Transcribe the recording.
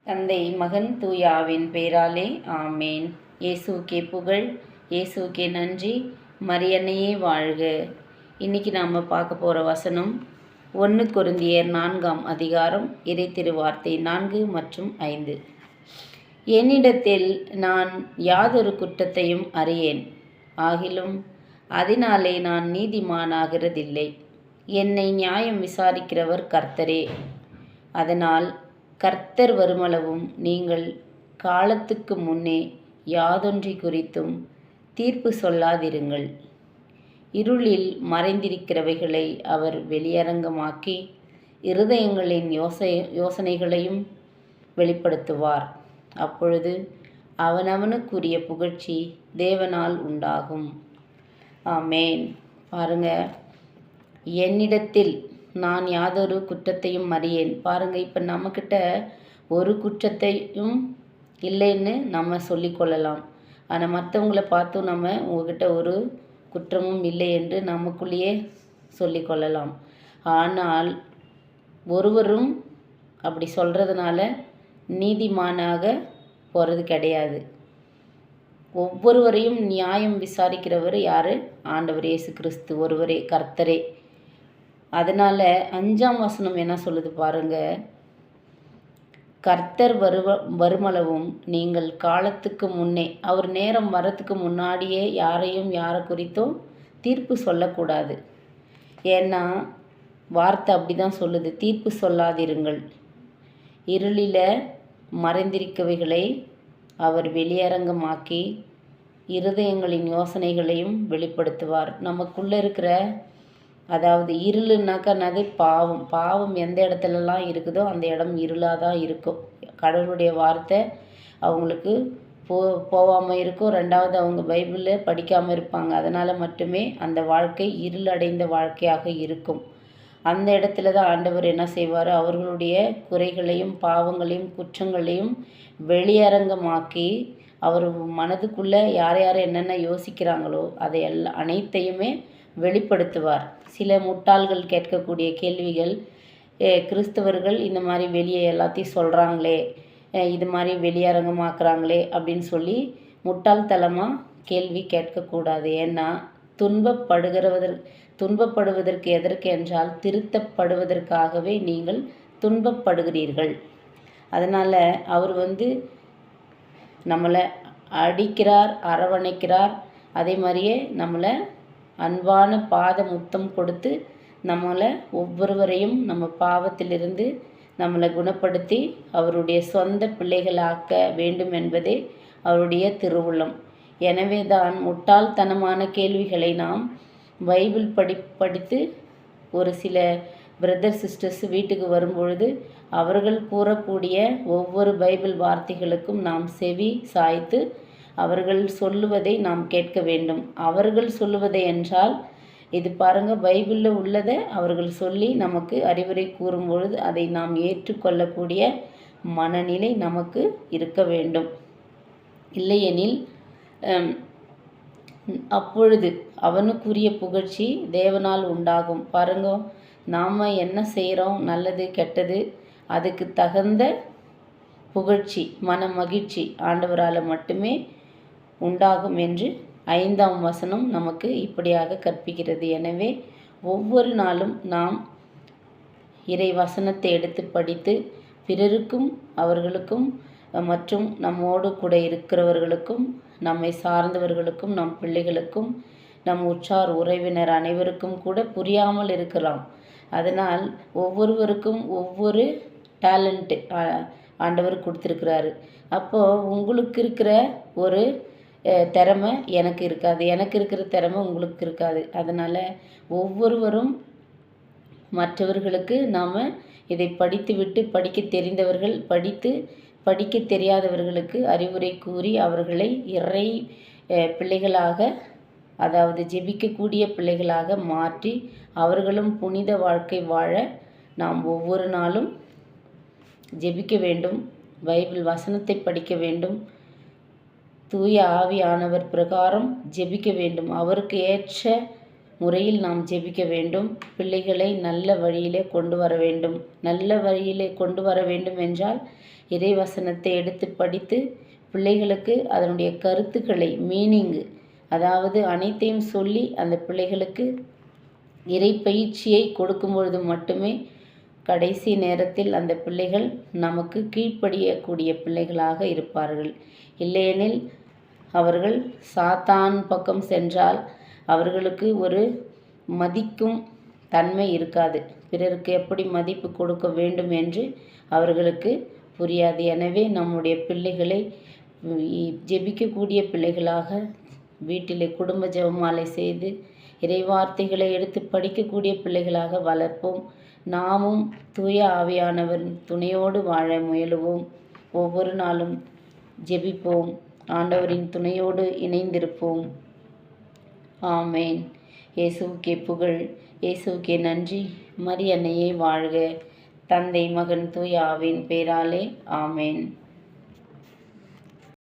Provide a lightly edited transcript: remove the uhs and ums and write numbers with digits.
தந்தை மகன் தூயாவின் பெயராலே ஆமேன். இயேசுக்கே புகழ், இயேசுக்கே நன்றி, மரியன்னையே வாழ்க. இன்னைக்கு நாம் பார்க்க போகிற வசனம் 1 கொரிந்தியர் 4ஆம் அதிகாரம் இறை திருவார்த்தை 4 மற்றும் 5. என்னிடத்தில் நான் யாதொரு குற்றத்தையும் அறியேன், ஆகிலும் அதனாலே நான் நீதிமானாகிறதில்லை. என்னை நியாயம் விசாரிக்கிறவர் கர்த்தரே. அதனால் கர்த்தர் வருமளவும் நீங்கள் காலத்துக்கு முன்னே யாதொன்றை குறித்தும் தீர்ப்பு சொல்லாதிருங்கள். இருளில் மறைந்திருக்கிறவைகளை அவர் வெளியரங்கமாக்கி இருதயங்களின் யோசனைகளையும் வெளிப்படுத்துவார். அப்பொழுது அவனவனுக்குரிய புகழ்ச்சி தேவனால் உண்டாகும். ஆமேன். பாருங்க, என்னிடத்தில் நான் யாதொரு குற்றத்தையும் அறியேன். பாருங்கள், இப்போ நம்மக்கிட்ட ஒரு குற்றத்தையும் இல்லைன்னு நம்ம சொல்லிக்கொள்ளலாம். ஆனால் மற்றவங்கள பார்த்தும் நம்ம உங்ககிட்ட ஒரு குற்றமும் இல்லை என்று நமக்குள்ளேயே சொல்லிக்கொள்ளலாம். ஆனால் ஒருவரும் அப்படி சொல்கிறதுனால நீதிமானாக போகிறது கிடையாது. ஒவ்வொருவரையும் நியாயம் விசாரிக்கிறவர் யார்? ஆண்டவர் இயேசு கிறிஸ்து ஒருவரே, கர்த்தரே. அதனால் 5ஆம் வசனம் என்ன சொல்லுது பாருங்க, கர்த்தர் வருமளவும் நீங்கள் காலத்துக்கு முன்னே, அவர் நேரம் வரத்துக்கு முன்னாடியே யாரை குறித்தும் தீர்ப்பு சொல்லக்கூடாது. ஏன்னா வார்த்தை அப்படி தான் சொல்லுது, தீர்ப்பு சொல்லாதிருங்கள். இருளில் மறைந்திருக்கவைகளை அவர் வெளியரங்கமாக்கி இருதயங்களின் யோசனைகளையும் வெளிப்படுத்துவார். நமக்குள்ளே இருக்கிற, அதாவது இருளுனாக்கா பாவம் எந்த இடத்துலலாம் இருக்குதோ அந்த இடம் இருளாக தான் இருக்கும். கடவுளுடைய வார்த்தை அவங்களுக்கு போகாமல் இருக்கும். ரெண்டாவது, அவங்க பைபிளில் படிக்காமல் இருப்பாங்க. அதனால் மட்டுமே அந்த வாழ்க்கை இருளடைந்த வாழ்க்கையாக இருக்கும். அந்த இடத்துல தான் ஆண்டவர் என்ன செய்வார்? அவர்களுடைய குறைகளையும் பாவங்களையும் குற்றங்களையும் வெளியரங்கமாக்கி அவர் மனதுக்குள்ளே யார் என்னென்ன யோசிக்கிறாங்களோ அதை அனைத்தையுமே வெளிப்படுத்துவார். சில முட்டாள்கள் கேட்கக்கூடிய கேள்விகள், கிறிஸ்தவர்கள் இந்த மாதிரி வெளியே எல்லாத்தையும் சொல்கிறாங்களே, இது மாதிரி வெளியரங்கமாக்குறாங்களே அப்படின்னு சொல்லி முட்டாள்தனமாக கேள்வி கேட்கக்கூடாது. ஏன்னா துன்பப்படுவதற்கு எதற்கு என்றால் திருத்தப்படுவதற்காகவே நீங்கள் துன்பப்படுகிறீர்கள். அதனால் அவர் நம்மளை அடிக்கிறார், அரவணைக்கிறார். அதே மாதிரியே நம்மளை அன்பான பாத முத்தம் கொடுத்து நம்மளை ஒவ்வொருவரையும் நம்ம பாவத்திலிருந்து நம்மளை குணப்படுத்தி அவருடைய சொந்த பிள்ளைகளாக்க வேண்டும் என்பதே அவருடைய திருவுள்ளம். எனவே தான் முட்டாள்தனமான கேள்விகளை நாம் பைபிள் படித்து ஒரு சில பிரதர் சிஸ்டர்ஸ் வீட்டுக்கு வரும்பொழுது அவர்கள் கூறக்கூடிய ஒவ்வொரு பைபிள் வார்த்தைகளுக்கும் நாம் செவி சாய்த்து அவர்கள் சொல்லுவதை நாம் கேட்க வேண்டும். அவர்கள் சொல்லுவதை என்றால், இது பாருங்கள், பைபிளில் உள்ளதை அவர்கள் சொல்லி நமக்கு அறிவுரை கூறும்பொழுது அதை நாம் ஏற்றுக்கொள்ளக்கூடிய மனநிலை நமக்கு இருக்க வேண்டும். இல்லையெனில் அப்பொழுது அவனுக்குரிய புகழ்ச்சி தேவனால் உண்டாகும். பாருங்க, நாம் என்ன செய்கிறோம், நல்லது கெட்டது, அதுக்கு தகுந்த புகழ்ச்சி, மன மகிழ்ச்சி ஆண்டவரால் மட்டுமே உண்டாகும் என்று 5ஆம் வசனம் நமக்கு இப்படியாக கற்பிக்கிறது. எனவே ஒவ்வொரு நாளும் நாம் இறை வசனத்தை எடுத்து படித்து பிறருக்கும் அவர்களுக்கும் மற்றும் நம்மோடு கூட இருக்கிறவர்களுக்கும் நம்மை சார்ந்தவர்களுக்கும் நம் பிள்ளைகளுக்கும் நம் உற்றார் உறவினர் அனைவருக்கும் கூட புரியாமல் இருக்கலாம். அதனால் ஒவ்வொருவருக்கும் ஒவ்வொரு டேலண்ட்டு ஆண்டவர் கொடுத்துருக்கிறாரு. அப்போது உங்களுக்கு இருக்கிற ஒரு திறமை எனக்கு இருக்காது, எனக்கு இருக்கிற திறமை உங்களுக்கு இருக்காது. அதனால் ஒவ்வொருவரும் மற்றவர்களுக்கு நாம் இதை படித்துவிட்டு படிக்க தெரிந்தவர்கள் படிக்க தெரியாதவர்களுக்கு அறிவுரை கூறி அவர்களை இறை பிள்ளைகளாக, அதாவது ஜெபிக்கக்கூடிய பிள்ளைகளாக மாற்றி அவர்களும் புனித வாழ்க்கை வாழ நாம் ஒவ்வொரு நாளும் ஜெபிக்க வேண்டும். பைபிள் வசனத்தை படிக்க வேண்டும். தூய ஆவியானவர் பிரகாரம் ஜெபிக்க வேண்டும். அவருக்கு ஏற்ற முறையில் நாம் ஜெபிக்க வேண்டும். பிள்ளைகளை நல்ல வழியிலே கொண்டு வர வேண்டும். நல்ல வழியிலே கொண்டு வர வேண்டும் என்றால் இறைவசனத்தை எடுத்து படித்து பிள்ளைகளுக்கு அதனுடைய கருத்துக்களை மீனிங்கு அதாவது அனைத்தையும் சொல்லி அந்த பிள்ளைகளுக்கு இறை பயிற்சியை கொடுக்கும் பொழுது மட்டுமே கடைசி நேரத்தில் அந்த பிள்ளைகள் நமக்கு கீழ்ப்படியக்கூடிய பிள்ளைகளாக இருப்பார்கள். இல்லையெனில் அவர்கள் சாத்தான் பக்கம் சென்றால் அவர்களுக்கு ஒரு மதிக்கும் தன்மை இருக்காது. பிறருக்கு எப்படி மதிப்பு கொடுக்க வேண்டும் என்று அவர்களுக்கு புரியாது. எனவே நம்முடைய பிள்ளைகளை ஜெபிக்கக்கூடிய பிள்ளைகளாக வீட்டிலே குடும்ப ஜெபமாலை செய்து இறைவார்த்தைகளை எடுத்து படிக்கக்கூடிய பிள்ளைகளாக வளர்ப்போம். நாமும் தூய ஆவியானவரின் துணையோடு வாழ முயலுவோம். ஒவ்வொரு நாளும் ஜெபிப்போம். ஆண்டவரின் துணையோடு இணைந்திருப்போம். ஆமேன். இயேசுவுக்கே புகழ், இயேசுவுக்கே நன்றி. மரி அன்னையே வாழ்க. தந்தை, மகன், தூய ஆவியின் பெயராலே ஆமேன்.